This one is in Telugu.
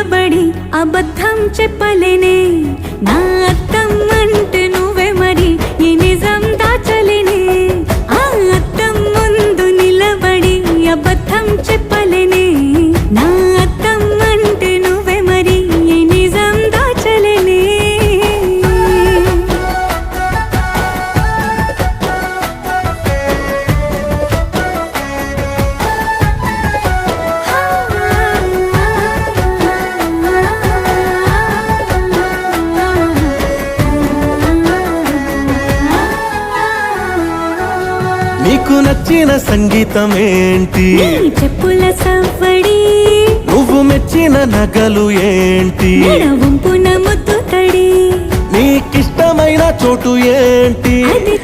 నిలబడి అబద్ధం చెప్పలేనే నా అద్దం అంటే నువ్వే మరి ఈ నిజం దాచలేనే ఆ అద్దం ముందు నిలబడి అబద్ధం చెప్పలేనే నా అద్దం అంటే నువ్వే మరి ఈ నిజం దాచలేనే నీకు నచ్చిన సంగీతం ఏంటి నీ చెప్పుల సవ్వడి నువ్వు మెచ్చిన నగలు ఏంటి వంపున ముద్దు తడి నీకిష్టమైన చోటు ఏంటి అది